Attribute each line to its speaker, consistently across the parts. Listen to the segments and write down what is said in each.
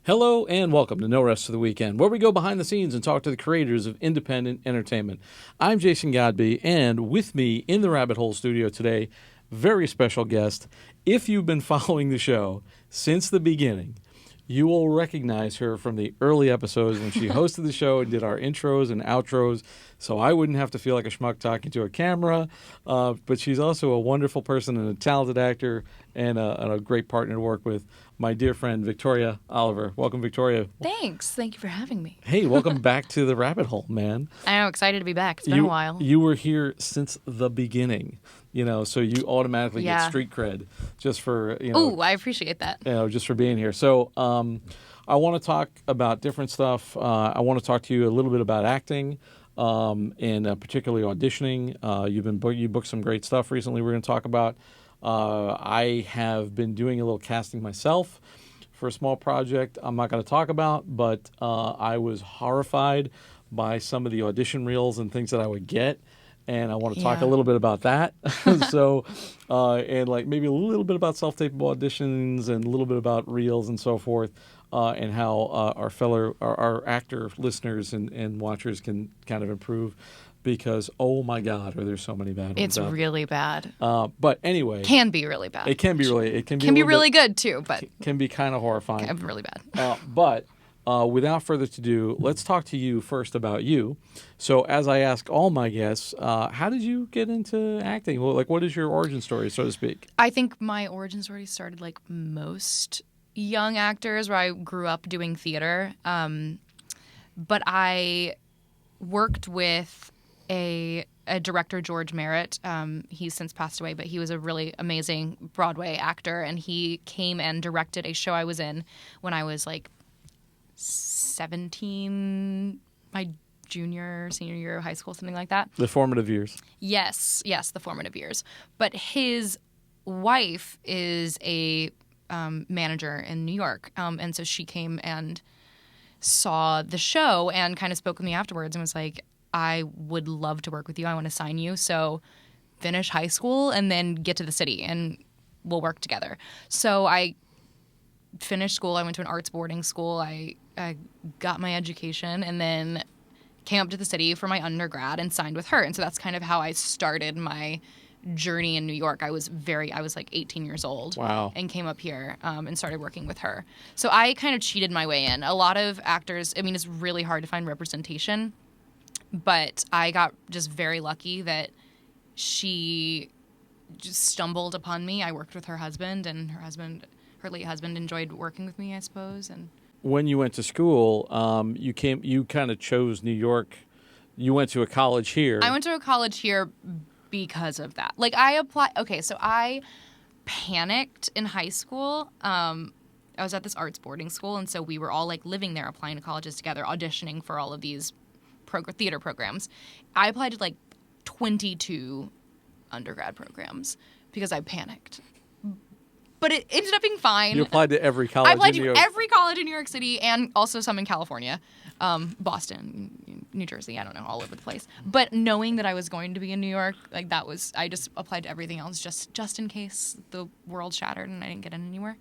Speaker 1: Hello and welcome to No Rest for the Weekend, where we go behind the scenes and talk to the creators of independent entertainment. I'm Jason Godbey, and with me in the Rabbit Hole studio today, very special guest. If you've been following the show since the beginning, you will recognize her from the early episodes when she hosted the show and did our intros and outros, so I wouldn't have to feel like a schmuck talking to a camera. But she's also a wonderful person and a talented actor and a great partner to work with. My dear friend, Victoria Oliver. Welcome, Victoria.
Speaker 2: Thanks. Thank you for having me.
Speaker 1: Hey, welcome back to the Rabbit Hole, man.
Speaker 2: I'm excited to be back. It's been a while.
Speaker 1: You were here since the beginning, so you automatically get street cred just for,
Speaker 2: Ooh, I appreciate that.
Speaker 1: Just for being here. So I want to talk about different stuff. I want to talk to you a little bit about acting and particularly auditioning. You booked some great stuff recently we're going to talk about. I have been doing a little casting myself for a small project I'm not going to talk about, but I was horrified by some of the audition reels and things that I would get, and I want to talk a little bit about that. So, and like maybe a little bit about self-tapeable auditions and a little bit about reels and so forth, and how our actor listeners and watchers can kind of improve. Because, oh my God, are there so many bad ones?
Speaker 2: It's really bad.
Speaker 1: But anyway.
Speaker 2: Can be really bad.
Speaker 1: It can be really. It
Speaker 2: can be really good too, but.
Speaker 1: Can be kind of horrifying.
Speaker 2: Can be really bad.
Speaker 1: But without further ado, let's talk to you first about you. So as I ask all my guests, how did you get into acting? Well, what is your origin story, so to speak?
Speaker 2: I think my origin story started like most young actors, where I grew up doing theater. But I worked with a director, George Merritt. He's since passed away, but he was a really amazing Broadway actor, and he came and directed a show I was in when I was like 17, my senior year of high school, something like that.
Speaker 1: The formative years.
Speaker 2: Yes, the formative years. But his wife is a manager in New York, and so she came and saw the show and kind of spoke with me afterwards and was like, I would love to work with you. I want to sign you. So finish high school and then get to the city and we'll work together. So I finished school. I went to an arts boarding school. I got my education and then came up to the city for my undergrad and signed with her. And so that's kind of how I started my journey in New York. I was like 18 years old.
Speaker 1: Wow.
Speaker 2: And came up here and started working with her. So I kind of cheated my way in. A lot of actors, it's really hard to find representation. But I got just very lucky that she just stumbled upon me. I worked with her husband, and her late husband, enjoyed working with me, I suppose. And
Speaker 1: when you went to school, you kind of chose New York. You went to a college here.
Speaker 2: I went to a college here because of that. Like I applied. Okay, so I panicked in high school. I was at this arts boarding school, and so we were all like living there, applying to colleges together, auditioning for all of these theater programs. I applied to like 22 undergrad programs because I panicked. But it ended up being fine.
Speaker 1: You applied to every college.
Speaker 2: I applied to every college in New York City and also some in California, Boston, New Jersey, I don't know, all over the place. But knowing that I was going to be in New York, like I just applied to everything else just in case the world shattered and I didn't get in anywhere.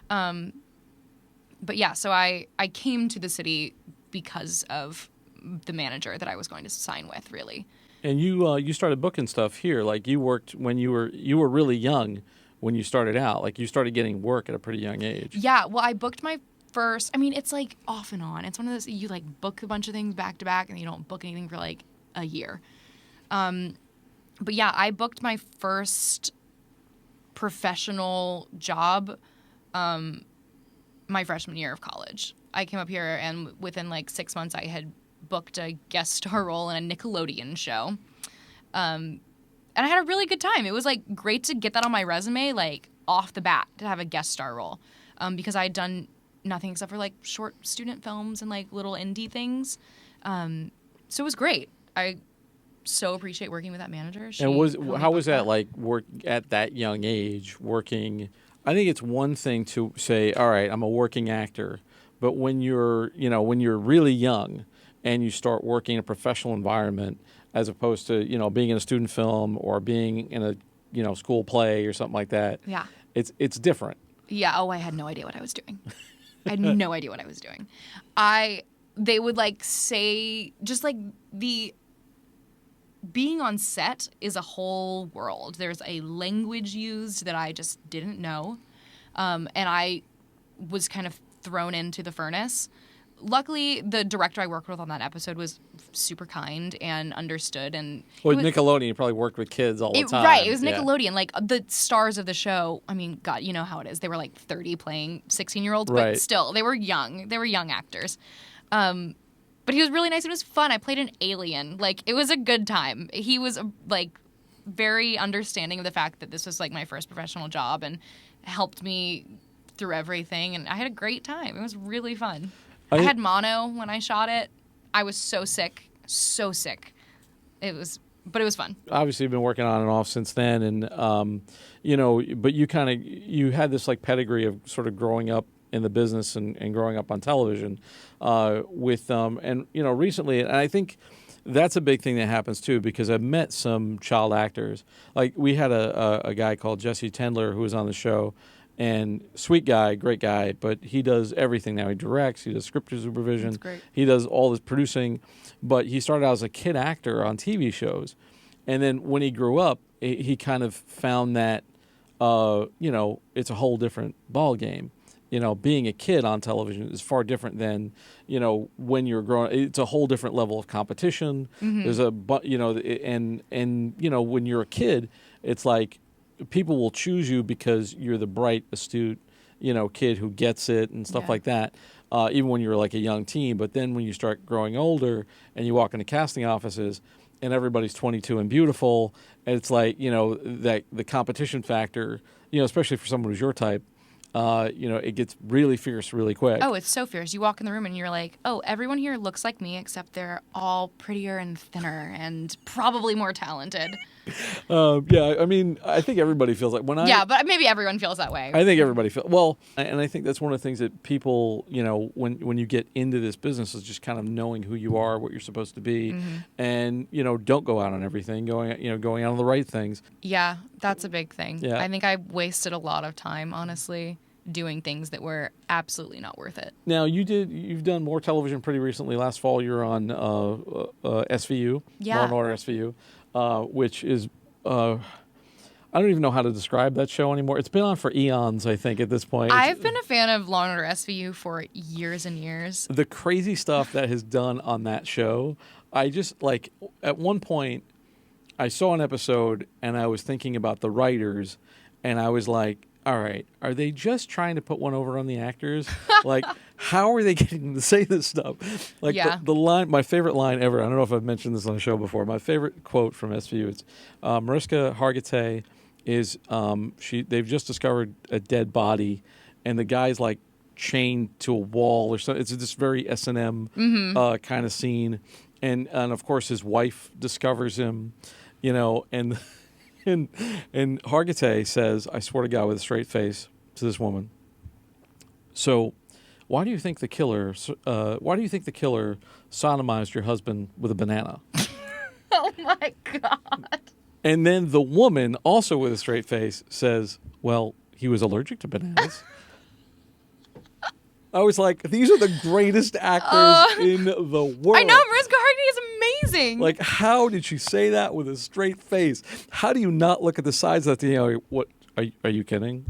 Speaker 2: But yeah, so I came to the city because of the manager that I was going to sign with, really.
Speaker 1: And you started booking stuff here. Like you worked when you were really young when you started out. Like you started getting work at a pretty young age.
Speaker 2: Yeah, well, I booked my first. It's like off and on. It's one of those you like book a bunch of things back to back, and you don't book anything for like a year. But yeah, I booked my first professional job my freshman year of college. I came up here, and within like 6 months, I had booked a guest star role in a Nickelodeon show. And I had a really good time. It was like great to get that on my resume, like off the bat, to have a guest star role. Because I had done nothing except for like short student films and like little indie things. So it was great. I so appreciate working with that manager.
Speaker 1: How was that like work at that young age working? I think it's one thing to say, all right, I'm a working actor. But when you're really young and you start working in a professional environment as opposed to, being in a student film or being in a, school play or something like that.
Speaker 2: Yeah.
Speaker 1: It's different.
Speaker 2: Yeah. Oh, I had no idea what I was doing. I had no idea what I was doing. They would like say just like the being on set is a whole world. There's a language used that I just didn't know. And I was kind of thrown into the furnace. Luckily, the director I worked with on that episode was super kind and understood. And
Speaker 1: well, Nickelodeon, you probably worked with kids all the time.
Speaker 2: Right, it was Nickelodeon. Yeah. Like, the stars of the show, I mean, God, you know how it is. They were like 30 playing 16-year-olds,
Speaker 1: right.
Speaker 2: But still, they were young. They were young actors. But he was really nice. It was fun. I played an alien. Like, it was a good time. He was, like, very understanding of the fact that this was, like, my first professional job and helped me through everything. And I had a great time. It was really fun. I had mono when I shot it. I was so sick. But it was fun.
Speaker 1: Obviously, you've been working on and off since then. And, you know, but you had this, like, pedigree of sort of growing up in the business and growing up on television with and you know recently, and I think that's a big thing that happens too, because I've met some child actors. Like, we had a guy called Jesse Tendler who was on the show, and sweet guy, great guy, but he does everything now. He directs, he does script supervision,
Speaker 2: That's great.
Speaker 1: He does all this producing, but he started out as a kid actor on TV shows, and then when he grew up, he kind of found that you know, it's a whole different ball game. You know, being a kid on television is far different than, you know, when you're growing. It's a whole different level of competition. Mm-hmm. There's you know, and you know, when you're a kid, it's like people will choose you because you're the bright, astute, you know, kid who gets it and stuff like that. Even when you're like a young teen, but then when you start growing older and you walk into casting offices and everybody's 22 and beautiful, and it's like, you know, that the competition factor, you know, especially for someone who's your type. You know, it gets really fierce really quick.
Speaker 2: Oh, it's so fierce. You walk in the room and you're like, oh, everyone here looks like me, except they're all prettier and thinner and probably more talented.
Speaker 1: Yeah, I mean, I think everybody feels like
Speaker 2: Yeah, but maybe everyone feels that way.
Speaker 1: I think everybody feels well, and I think that's one of the things that people, you know, when you get into this business, is just kind of knowing who you are, what you're supposed to be, and you know, don't go out on everything, going out on the right things.
Speaker 2: Yeah, that's a big thing.
Speaker 1: Yeah.
Speaker 2: I think I wasted a lot of time, honestly, doing things that were absolutely not worth it.
Speaker 1: Now, you've done more television pretty recently. Last fall, you were on SVU, Law and Order SVU, which is I don't even know how to describe that show anymore. It's been on for eons, I think, at this point.
Speaker 2: I've been a fan of Law and Order SVU for years and years.
Speaker 1: The crazy stuff that has done on that show, I just, like, at one point, I saw an episode and I was thinking about the writers, and I was like, all right, are they just trying to put one over on the actors? Like, how are they getting them to say this stuff? Like, the line, my favorite line ever, I don't know if I've mentioned this on the show before, my favorite quote from SVU is Mariska Hargitay is, they've just discovered a dead body, and the guy's like chained to a wall or something. It's this very S&M kind of scene. And of course his wife discovers him, you know, and Hargitay says, I swear to God with a straight face to this woman, so why do you think the killer sodomized your husband with a banana?
Speaker 2: Oh my God.
Speaker 1: And then the woman, also with a straight face, says, well, he was allergic to bananas. I was like, these are the greatest actors in the world.
Speaker 2: I know, Mariska Hargitay is amazing.
Speaker 1: Like, how did she say that with a straight face? How do you not look at the sides of that? You know, what? Are you kidding?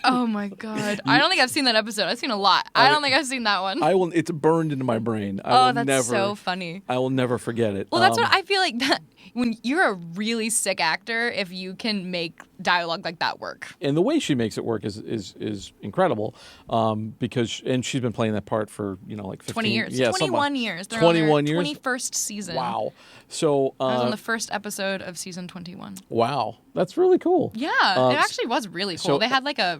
Speaker 2: Oh my God! I don't think I've seen that episode. I've seen a lot. I don't think I've seen that one.
Speaker 1: It's burned into my brain.
Speaker 2: That's so funny.
Speaker 1: I will never forget it.
Speaker 2: Well, that's what I feel like. That when you're a really sick actor, if you can make dialogue like that work.
Speaker 1: And the way she makes it work is incredible, because she's been playing that part for, you know, like 15,
Speaker 2: 20 years,
Speaker 1: yeah,
Speaker 2: 21 years. They're
Speaker 1: 21
Speaker 2: on their
Speaker 1: years,
Speaker 2: 21st season.
Speaker 1: Wow! So
Speaker 2: I was on the first episode of season 21.
Speaker 1: Wow, that's really cool.
Speaker 2: Yeah, it actually was really cool.
Speaker 1: So,
Speaker 2: they had like a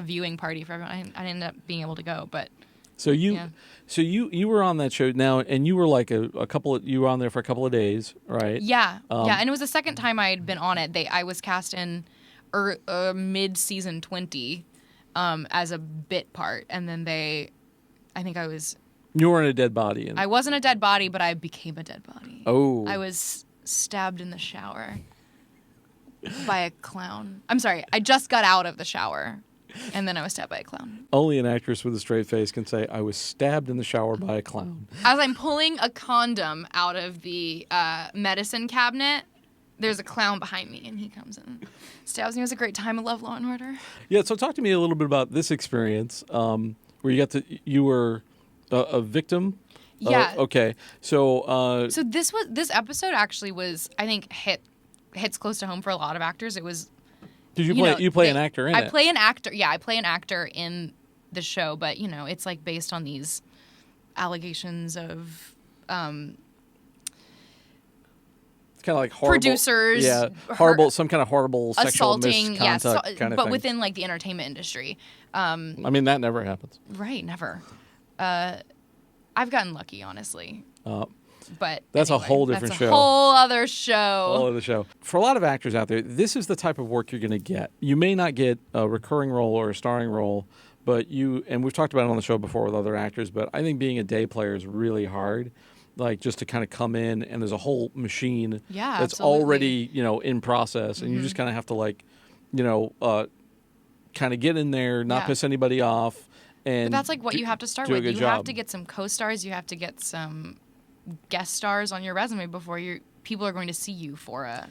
Speaker 2: viewing party for everyone. I ended up being able to go, but.
Speaker 1: So you were on that show now, and you were like you were on there for a couple of days, right?
Speaker 2: Yeah, and it was the second time I had been on it. I was cast in mid-season 20 as a bit part, and then I think I was.
Speaker 1: You were in a dead body.
Speaker 2: I wasn't a dead body, but I became a dead body.
Speaker 1: Oh.
Speaker 2: I was stabbed in the shower by a clown. I'm sorry, I just got out of the shower. And then I was stabbed by a clown.
Speaker 1: Only an actress with a straight face can say, I was stabbed in the shower by a clown.
Speaker 2: As I'm pulling a condom out of the medicine cabinet, there's a clown behind me, and he comes in, stabs me. It was a great time. I love Law and Order.
Speaker 1: Yeah, so talk to me a little bit about this experience where you were a victim.
Speaker 2: Yeah.
Speaker 1: Okay. So.
Speaker 2: So this episode actually was, I think, hits close to home for a lot of actors. It was.
Speaker 1: Did you play an actor in it?
Speaker 2: I play an actor. Yeah, I play an actor in the show, but it's like based on these allegations of.
Speaker 1: It's kind of like horrible,
Speaker 2: producers,
Speaker 1: some kind of horrible sexual misconduct kind of
Speaker 2: but
Speaker 1: thing.
Speaker 2: within like the entertainment industry.
Speaker 1: I mean, that never happens.
Speaker 2: Right, never. I've gotten lucky, honestly. But
Speaker 1: that's
Speaker 2: anyway,
Speaker 1: a whole different show.
Speaker 2: That's a whole other show.
Speaker 1: Whole other show. For a lot of actors out there, this is the type of work you're going to get. You may not get a recurring role or a starring role, but and we've talked about it on the show before with other actors, but I think being a day player is really hard. Like just to kind of come in and there's a whole machine that's
Speaker 2: absolutely.
Speaker 1: already, in process and you just kind of have to kind of get in there, not piss anybody off. But
Speaker 2: that's like what you have to start with. You have to get some co-stars. You have to get some guest stars on your resume before people are going to see you for a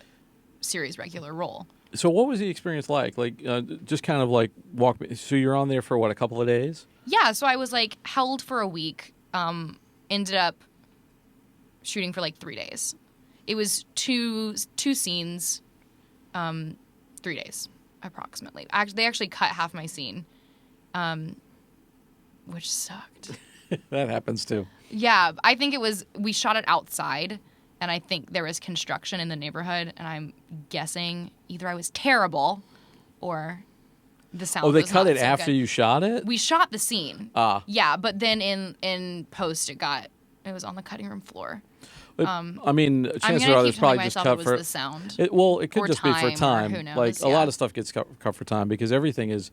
Speaker 2: series regular role.
Speaker 1: So what was the experience like? Like, just kind of like walk me. So you're on there for what, a couple of days?
Speaker 2: Yeah. So I was like held for a week. Ended up shooting for like 3 days. It was two scenes, 3 days approximately. They actually cut half my scene, which sucked.
Speaker 1: That happens too.
Speaker 2: Yeah, I think we shot it outside, and I think there was construction in the neighborhood, and I'm guessing either I was terrible or the sound was
Speaker 1: they cut
Speaker 2: not
Speaker 1: it
Speaker 2: so
Speaker 1: after
Speaker 2: good.
Speaker 1: You shot it?
Speaker 2: We shot the scene.
Speaker 1: Yeah,
Speaker 2: but then in post it was on the cutting room floor.
Speaker 1: I mean, chances are there's probably just cut for
Speaker 2: the sound.
Speaker 1: It could just be for time.
Speaker 2: Who knows?
Speaker 1: Like a lot of stuff gets cut for time because everything is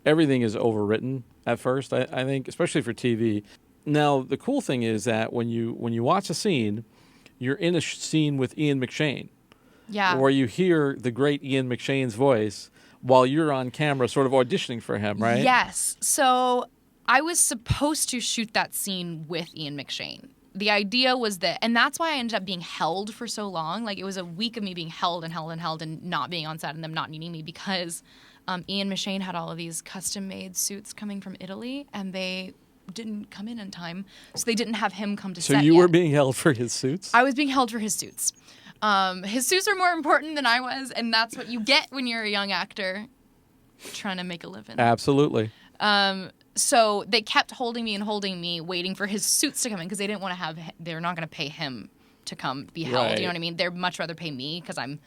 Speaker 1: overwritten at first. I think, especially for TV. Now the cool thing is that when you watch a scene, you're in a scene with Ian McShane.
Speaker 2: Yeah.
Speaker 1: Where you hear the great Ian McShane's voice while you're on camera, sort of auditioning for him, right?
Speaker 2: Yes. So I was supposed to shoot that scene with Ian McShane. The idea was and that's why I ended up being held for so long. Like, it was a week of me being held and not being on set and them not needing me because Ian McShane had all of these custom-made suits coming from Italy, and they didn't come in time, so they didn't have him come to set
Speaker 1: So you
Speaker 2: yet.
Speaker 1: were being held for his suits?
Speaker 2: I was being held for his suits. His suits are more important than I was, and that's what you get when you're a young actor trying to make a living.
Speaker 1: Absolutely.
Speaker 2: So they kept holding me, waiting for his suits to come in because they didn't want to they're not going to pay him to come be held.
Speaker 1: Right.
Speaker 2: You know what I mean? They'd much rather pay me because I'm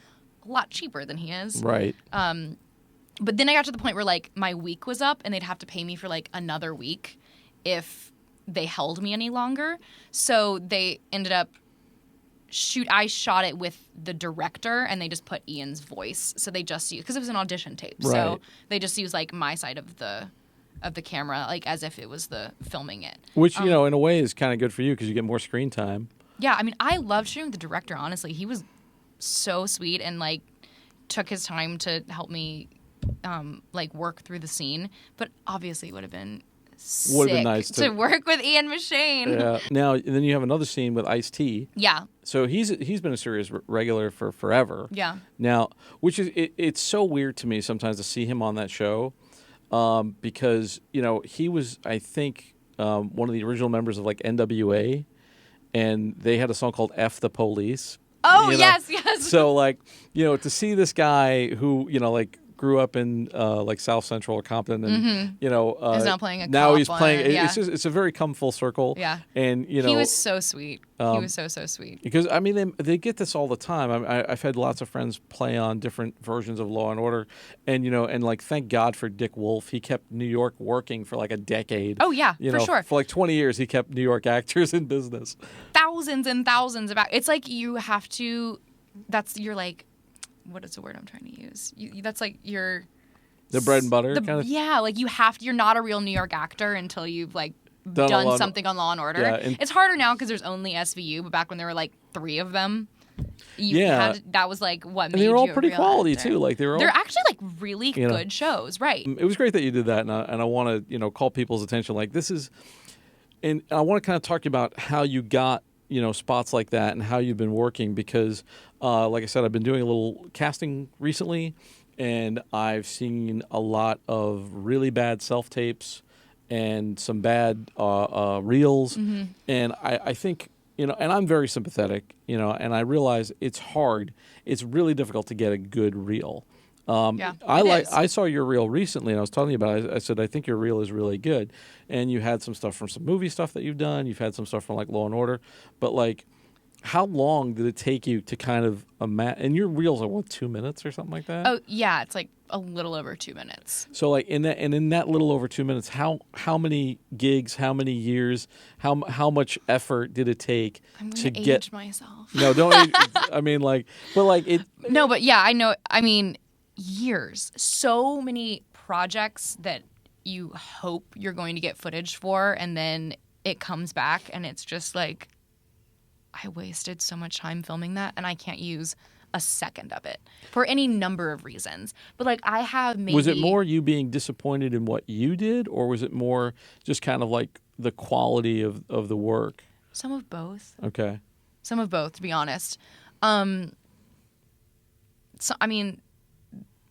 Speaker 2: a lot cheaper than he is.
Speaker 1: Right.
Speaker 2: But then I got to the point where like my week was up and they'd have to pay me for like another week if they held me any longer. So they ended up I shot it with the director and they just put Ian's voice. So they just used, because it was an audition tape.
Speaker 1: Right.
Speaker 2: So they just used like my side of the camera, like as if it was the filming it.
Speaker 1: Which, in a way is kind of good for you because you get more screen time.
Speaker 2: Yeah, I mean, I loved shooting with the director, honestly. He was so sweet and like took his time to help me like work through the scene. But obviously it would have been sick
Speaker 1: nice
Speaker 2: to work with Ian McShane.
Speaker 1: Yeah. Now, then you have another scene with Ice-T.
Speaker 2: Yeah.
Speaker 1: So he's been a series regular for forever.
Speaker 2: Yeah.
Speaker 1: Now, which is it's so weird to me sometimes to see him on that show, because he was, I think, one of the original members of like NWA, and they had a song called "F the Police."
Speaker 2: Oh yes.
Speaker 1: So like to see this guy who like grew up in like South Central or Compton, and
Speaker 2: he's now playing a
Speaker 1: now
Speaker 2: cop
Speaker 1: he's playing.
Speaker 2: on it.
Speaker 1: It's a very come full circle.
Speaker 2: Yeah,
Speaker 1: and
Speaker 2: he was so sweet. He was so sweet.
Speaker 1: Because I mean, they get this all the time. I've had lots of friends play on different versions of Law and Order, and and like thank God for Dick Wolf. He kept New York working for like a decade.
Speaker 2: Oh yeah, for sure.
Speaker 1: For like 20 years, he kept New York actors in business.
Speaker 2: Thousands and thousands of it's like you have to. That's your like. What is the word I'm trying to use? That's like your...
Speaker 1: The bread and butter kind of...
Speaker 2: Yeah, like you're not a real New York actor until you've like done something on Law and Order.
Speaker 1: Yeah,
Speaker 2: it's harder now because there's only SVU, but back when there were like 3 of them,
Speaker 1: Yeah.
Speaker 2: That was like what
Speaker 1: And
Speaker 2: made
Speaker 1: they were all
Speaker 2: you a
Speaker 1: pretty
Speaker 2: real
Speaker 1: quality
Speaker 2: actor.
Speaker 1: too. Like they were all,
Speaker 2: They're actually like really
Speaker 1: you know,
Speaker 2: good shows, right?
Speaker 1: it was great that you did that, and I want to call people's attention. Like this is, and I want to kind of talk about how you got spots like that and how you've been working because, like I said, I've been doing a little casting recently, and I've seen a lot of really bad self tapes and some bad reels, and I think. And I'm very sympathetic, and I realize it's hard. It's really difficult to get a good reel.
Speaker 2: Yeah, it is.
Speaker 1: I saw your reel recently, and I was telling you about it. I said I think your reel is really good, and you had some stuff from some movie stuff that you've done. You've had some stuff from like Law and Order, but like, how long did it take you to kind of and your reels are what, 2 minutes or something like that?
Speaker 2: Oh yeah, it's like a little over 2 minutes.
Speaker 1: So like in that little over 2 minutes, how many gigs, how many years, how much effort did it take
Speaker 2: I'm
Speaker 1: to
Speaker 2: gonna
Speaker 1: get?
Speaker 2: age myself.
Speaker 1: No, don't. I mean, like, but like it.
Speaker 2: No, but yeah, I know. I mean, years. So many projects that you hope you're going to get footage for, and then it comes back, and it's just like, I wasted so much time filming that, and I can't use a second of it for any number of reasons. But like, I have maybe.
Speaker 1: Was it more you being disappointed in what you did, or was it more just kind of like the quality of the work?
Speaker 2: Some of both.
Speaker 1: Okay.
Speaker 2: Some of both, to be honest. So, I mean,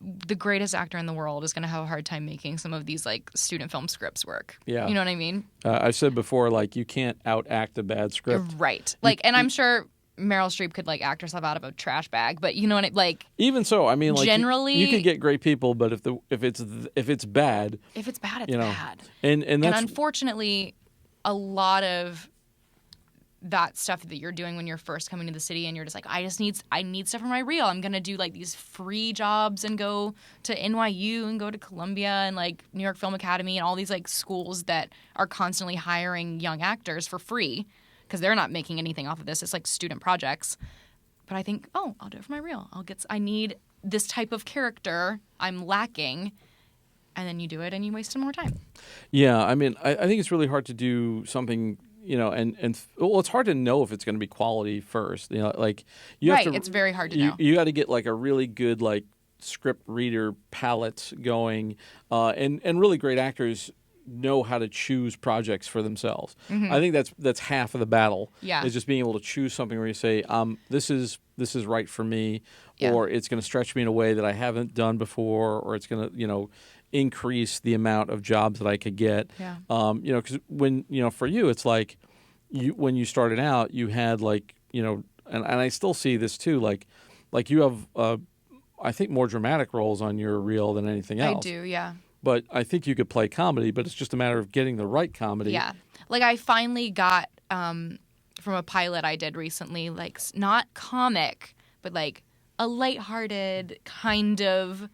Speaker 2: the greatest actor in the world is going to have a hard time making some of these like student film scripts work.
Speaker 1: Yeah.
Speaker 2: You know what I mean?
Speaker 1: I said before, like, you can't outact a bad script.
Speaker 2: Right. Like, and I'm sure Meryl Streep could like act herself out of a trash bag, but you know what? Like,
Speaker 1: even so, I mean, like,
Speaker 2: generally,
Speaker 1: you could get great people, but if it's bad,
Speaker 2: if it's bad, it's
Speaker 1: you know,
Speaker 2: bad.
Speaker 1: And that's
Speaker 2: unfortunately, a lot of that stuff that you're doing when you're first coming to the city and you're just like, I need stuff for my reel. I'm going to do like these free jobs and go to NYU and go to Columbia and like New York Film Academy and all these like schools that are constantly hiring young actors for free because they're not making anything off of this. It's like student projects. But I think, oh, I'll do it for my reel. I need this type of character. I'm lacking. And then you do it and you waste some more time.
Speaker 1: Yeah, I mean, I think it's really hard to do something, and well, it's hard to know if it's going to be quality first. Like you have to.
Speaker 2: It's very hard to know.
Speaker 1: You got to get like a really good like script reader palette going, and really great actors know how to choose projects for themselves.
Speaker 2: Mm-hmm.
Speaker 1: I think that's half of the battle.
Speaker 2: Yeah.
Speaker 1: Is just being able to choose something where you say, this is right for me,
Speaker 2: Yeah.
Speaker 1: or it's going to stretch me in a way that I haven't done before, or it's going to increase the amount of jobs that I could get.
Speaker 2: Yeah.
Speaker 1: Because when for you, it's like when you started out, you had like and I still see this too, like you have I think more dramatic roles on your reel than anything else.
Speaker 2: I do, yeah.
Speaker 1: But I think you could play comedy, but it's just a matter of getting the right comedy.
Speaker 2: Yeah. Like I finally got from a pilot I did recently, like not comic, but like a lighthearted kind of.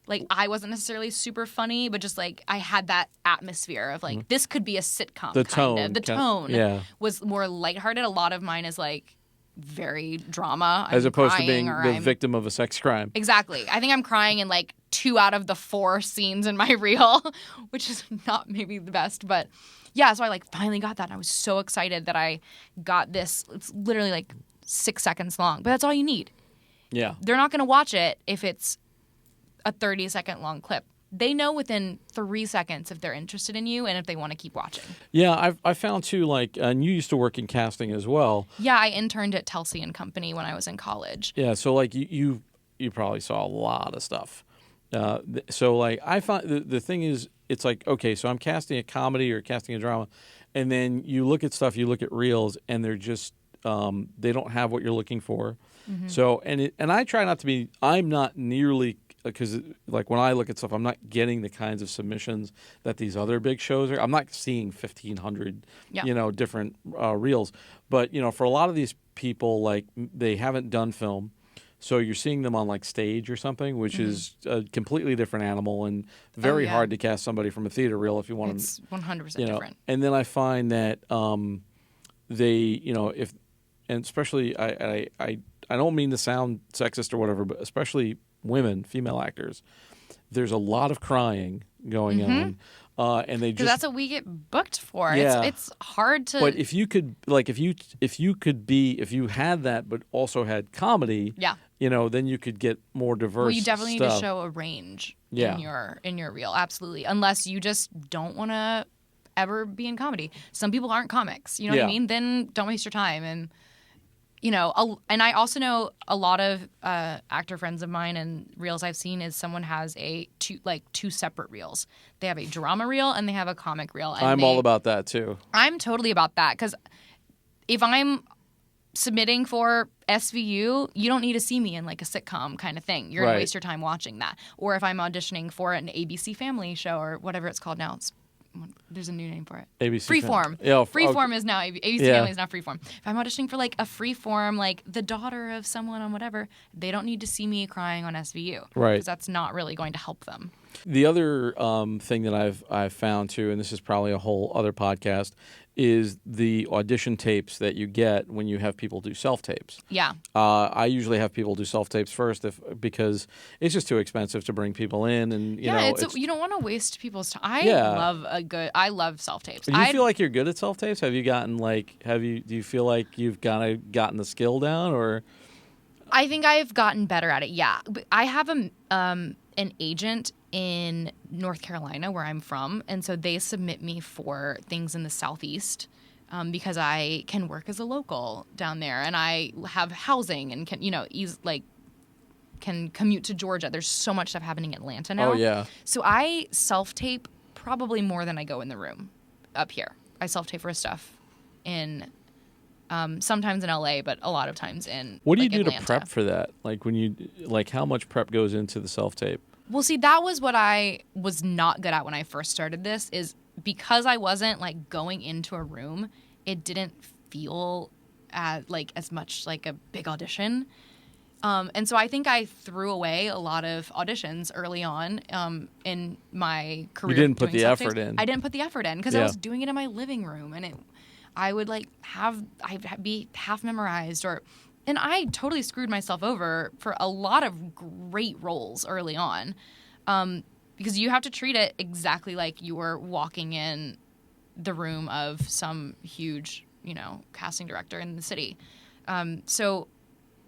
Speaker 2: Like, I wasn't necessarily super funny, but just, like, I had that atmosphere of, like, this could be a sitcom,
Speaker 1: The
Speaker 2: kind
Speaker 1: tone.
Speaker 2: of. The tone
Speaker 1: Yeah.
Speaker 2: was more lighthearted. A lot of mine is, like, very drama.
Speaker 1: As
Speaker 2: I'm
Speaker 1: opposed to
Speaker 2: crying
Speaker 1: being
Speaker 2: or
Speaker 1: the
Speaker 2: I'm-
Speaker 1: victim of a sex crime.
Speaker 2: Exactly. I think I'm crying in, like, 2 out of the 4 scenes in my reel, which is not maybe the best. But, yeah, so I, like, finally got that. And I was so excited that I got this. It's literally, like, 6 seconds long. But that's all you need.
Speaker 1: Yeah.
Speaker 2: They're not going to watch it if it's a 30-second long clip. They know within 3 seconds if they're interested in you and if they want to keep watching.
Speaker 1: Yeah, I found too, like, and you used to work in casting as well.
Speaker 2: Yeah, I interned at Telsey and Company when I was in college.
Speaker 1: Yeah, so like you probably saw a lot of stuff. So like I find the thing is, it's like, okay, so I'm casting a comedy or casting a drama, and then you look at stuff, you look at reels, and they're just they don't have what you're looking for. Mm-hmm. So and I try not to be. I'm not nearly. Because like when I look at stuff, I'm not getting the kinds of submissions that these other big shows are. I'm not seeing 1,500, different reels. But for a lot of these people, like they haven't done film, so you're seeing them on like stage or something, which is a completely different animal and very hard to cast somebody from a theater reel if you want
Speaker 2: It's
Speaker 1: them.
Speaker 2: 100% different.
Speaker 1: And then I find that they, if and especially I don't mean to sound sexist or whatever, but especially women, female actors, there's a lot of crying going and they
Speaker 2: Because
Speaker 1: just
Speaker 2: that's what we get booked for.
Speaker 1: Yeah.
Speaker 2: It's hard to.
Speaker 1: But if you could, like, if you had that, but also had comedy,
Speaker 2: Yeah.
Speaker 1: then you could get more diverse.
Speaker 2: Well, you definitely need
Speaker 1: stuff.
Speaker 2: to show a range
Speaker 1: Yeah.
Speaker 2: in your reel, absolutely. Unless you just don't want to ever be in comedy. Some people aren't comics, you know what I
Speaker 1: Yeah.
Speaker 2: mean? Then don't waste your time. And and I also know a lot of actor friends of mine and reels I've seen is someone has two separate reels. They have a drama reel and they have a comic reel. And
Speaker 1: I'm all about that too.
Speaker 2: I'm totally about that because if I'm submitting for SVU, you don't need to see me in like a sitcom kind of thing. You're gonna waste your time watching that. Or if I'm auditioning for an ABC Family show or whatever it's called now, there's a new name for it.
Speaker 1: ABC
Speaker 2: Freeform.
Speaker 1: Yeah,
Speaker 2: Freeform is now ABC Family is now Freeform. If I'm auditioning for like a Freeform, like the daughter of someone on whatever, they don't need to see me crying on SVU,
Speaker 1: Right?
Speaker 2: Because that's not really going to help them.
Speaker 1: The other thing that I've found too, and this is probably a whole other podcast, is the audition tapes that you get when you have people do self-tapes.
Speaker 2: Yeah.
Speaker 1: I usually have people do self-tapes first because it's just too expensive to bring people in, and you
Speaker 2: don't want to waste people's time. I love self-tapes.
Speaker 1: Do you feel like you're good at self-tapes? Have you gotten do you feel like you've gotten the skill down, or?
Speaker 2: I think I've gotten better at it. Yeah. I have an agent in North Carolina where I'm from, and so they submit me for things in the Southeast because I can work as a local down there, and I have housing and can commute to Georgia. There's so much stuff happening in Atlanta now.
Speaker 1: Oh yeah.
Speaker 2: So I self-tape probably more than I go in the room up here. I self-tape for stuff in sometimes in LA, but a lot of times in
Speaker 1: What do you do
Speaker 2: Atlanta.
Speaker 1: to prep for that? How much prep goes into the self-tape?
Speaker 2: Well, see, that was what I was not good at when I first started this, is because I wasn't like going into a room, it didn't feel as much like a big audition. And so I think I threw away a lot of auditions early on in my career.
Speaker 1: You didn't put the effort in.
Speaker 2: I didn't put the effort in because I was doing it in my living room, and I would I'd be half memorized and I totally screwed myself over for a lot of great roles early on because you have to treat it exactly like you were walking in the room of some huge, casting director in the city. So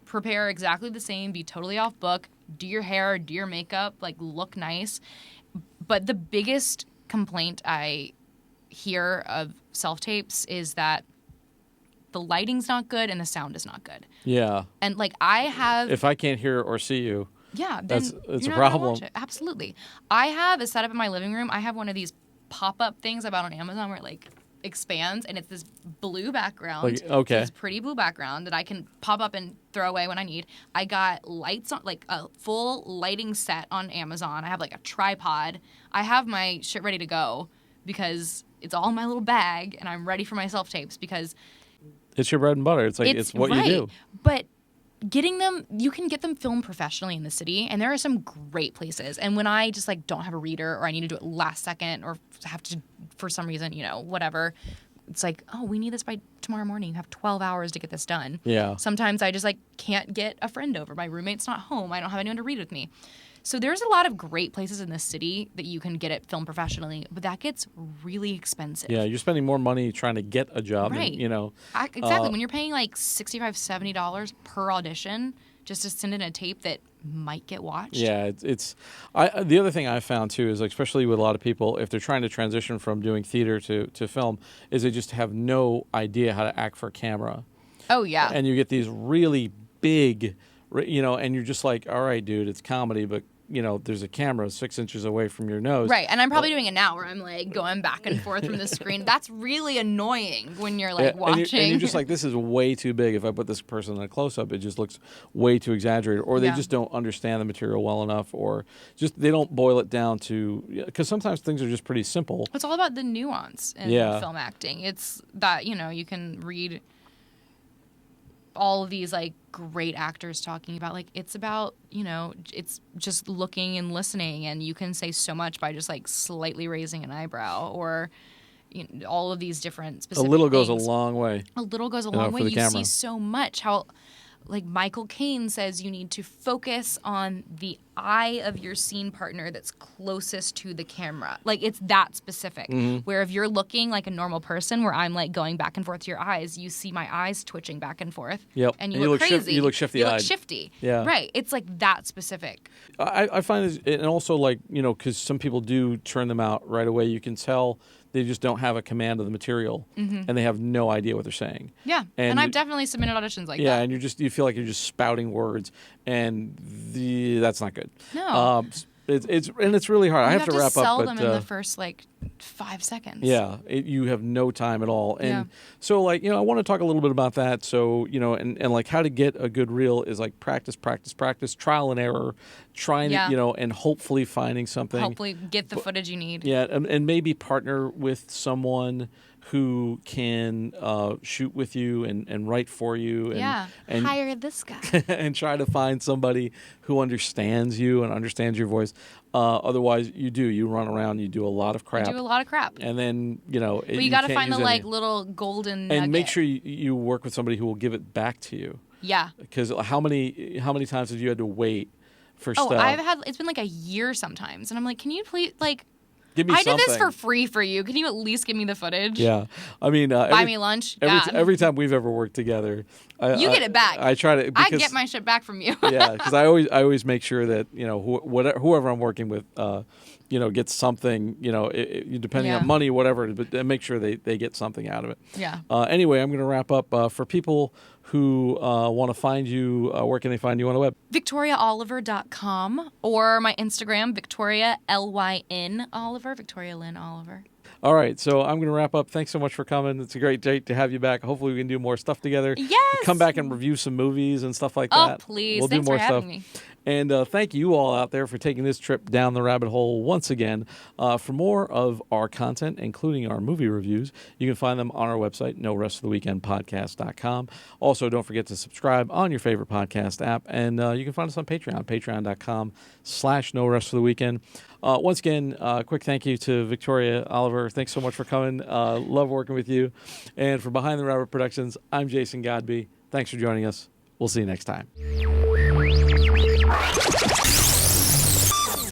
Speaker 2: prepare exactly the same, be totally off book, do your hair, do your makeup, look nice. But the biggest complaint I hear of self-tapes is that the lighting's not good and the sound is not good.
Speaker 1: Yeah.
Speaker 2: And I have...
Speaker 1: If I can't hear or see you,
Speaker 2: yeah, then
Speaker 1: it's
Speaker 2: you're
Speaker 1: a
Speaker 2: not gonna
Speaker 1: problem.
Speaker 2: watch it. Absolutely. I have a setup in my living room. I have one of these pop-up things I bought on Amazon where it expands, and it's this blue background.
Speaker 1: Okay.
Speaker 2: It's this pretty blue background that I can pop up and throw away when I need. I got lights on, a full lighting set on Amazon. I have a tripod. I have my shit ready to go because it's all in my little bag, and I'm ready for my self-tapes because...
Speaker 1: It's your bread and butter. It's what you do.
Speaker 2: But getting them, you can get them filmed professionally in the city, and there are some great places. And when I just don't have a reader, or I need to do it last second, or have to, for some reason, whatever, it's we need this by tomorrow morning. You have 12 hours to get this done.
Speaker 1: Yeah.
Speaker 2: Sometimes I just can't get a friend over. My roommate's not home. I don't have anyone to read with me. So there's a lot of great places in this city that you can get it filmed professionally, but that gets really expensive.
Speaker 1: Yeah, you're spending more money trying to get a job.
Speaker 2: Right.
Speaker 1: And,
Speaker 2: exactly. When you're paying $65, $70 per audition just to send in a tape that might get watched.
Speaker 1: Yeah, the other thing I found too is especially with a lot of people, if they're trying to transition from doing theater to film, is they just have no idea how to act for camera.
Speaker 2: Oh yeah.
Speaker 1: And you get these really big, and you're just all right, dude, it's comedy, but there's a camera 6 inches away from your nose.
Speaker 2: Right, and I'm probably doing it now where I'm going back and forth from the screen. That's really annoying when you're watching.
Speaker 1: And you're just this is way too big. If I put this person in a close-up, it just looks way too exaggerated. Or they just don't understand the material well enough, or just they don't boil it down to... Because sometimes things are just pretty simple.
Speaker 2: It's all about the nuance in film acting. It's that, you can read... all of these great actors talking about it's about it's just looking and listening, and you can say so much by just slightly raising an eyebrow, or all of these different specific
Speaker 1: a little
Speaker 2: things.
Speaker 1: Goes a long way.
Speaker 2: A little goes a long way. You
Speaker 1: camera.
Speaker 2: See so much how Michael Caine says you need to focus on the eye of your scene partner that's closest to the camera. Like, it's that specific. Where if you're looking like a normal person, where I'm like going back and forth to your eyes, you see my eyes twitching back and forth.
Speaker 1: Yep.
Speaker 2: And you look crazy.
Speaker 1: You look shifty-eyed.
Speaker 2: You look shifty.
Speaker 1: Yeah.
Speaker 2: Right. It's like that specific.
Speaker 1: I find this, and also like, you know, because some people do turn them out right away. You can tell they just don't have a command of the material, and they have no idea what they're saying.
Speaker 2: Yeah, and I've definitely submitted auditions like that.
Speaker 1: Yeah, and you feel like you're just spouting words, and that's not good.
Speaker 2: No.
Speaker 1: It's really hard. I have to wrap
Speaker 2: sell
Speaker 1: up,
Speaker 2: them
Speaker 1: but
Speaker 2: in the first like 5 seconds.
Speaker 1: yeah, you have no time at all. And
Speaker 2: Yeah.
Speaker 1: so, like, you know, I want to talk a little bit about that. So, you know, and like how to get a good reel is like practice, trial and error, trying
Speaker 2: Yeah.
Speaker 1: to, you know, and hopefully finding something.
Speaker 2: Hopefully get the footage you need.
Speaker 1: Yeah, and maybe partner with someone who can shoot with you and write for you. And
Speaker 2: hire this guy.
Speaker 1: and try to find somebody who understands you and understands your voice. Otherwise, you run around, you do a lot of crap.
Speaker 2: Do a lot of crap.
Speaker 1: And then, you know,
Speaker 2: But you got to
Speaker 1: can't
Speaker 2: find the
Speaker 1: use
Speaker 2: like
Speaker 1: any.
Speaker 2: little golden
Speaker 1: And
Speaker 2: nugget.
Speaker 1: make sure you work with somebody who will give it back to you.
Speaker 2: Yeah.
Speaker 1: Because how many times have you had to wait for
Speaker 2: Oh,
Speaker 1: stuff?
Speaker 2: it's been like a year sometimes, and I'm like, can you please like.
Speaker 1: Give me
Speaker 2: I
Speaker 1: something.
Speaker 2: did this for free for you. Can you at least give me the footage?
Speaker 1: Yeah, I mean,
Speaker 2: Buy me lunch. God.
Speaker 1: every time we've ever worked together,
Speaker 2: You get it back.
Speaker 1: I try to.
Speaker 2: I
Speaker 1: Because,
Speaker 2: get my shit back from you.
Speaker 1: yeah, because I always make sure that, you know, whoever I'm working with, you know, gets something. You know, depending
Speaker 2: Yeah.
Speaker 1: on money, whatever, but make sure they get something out of it.
Speaker 2: Yeah.
Speaker 1: Anyway, I'm going to wrap up. For people who want to find you, where can they find you on the web?
Speaker 2: VictoriaOliver.com or my Instagram, Victoria LYN Oliver, Victoria Lynn Oliver.
Speaker 1: All right, so I'm going to wrap up. Thanks so much for coming. It's a great date to have you back. Hopefully, we can do more stuff together.
Speaker 2: Yes!
Speaker 1: Come back and review some movies and stuff like
Speaker 2: Oh,
Speaker 1: that.
Speaker 2: please.
Speaker 1: We'll
Speaker 2: Thanks
Speaker 1: do more
Speaker 2: for having
Speaker 1: stuff.
Speaker 2: me.
Speaker 1: And thank you all out there for taking this trip down the rabbit hole once again. For more of our content, including our movie reviews, you can find them on our website, norestoftheweekendpodcast.com. Also, don't forget to subscribe on your favorite podcast app. And you can find us on Patreon, patreon.com/norestoftheweekend. Once again, quick thank you to Victoria Oliver. Thanks so much for coming. Love working with you. And for Behind the Rabbit Productions, I'm Jason Godbey. Thanks for joining us. We'll see you next time.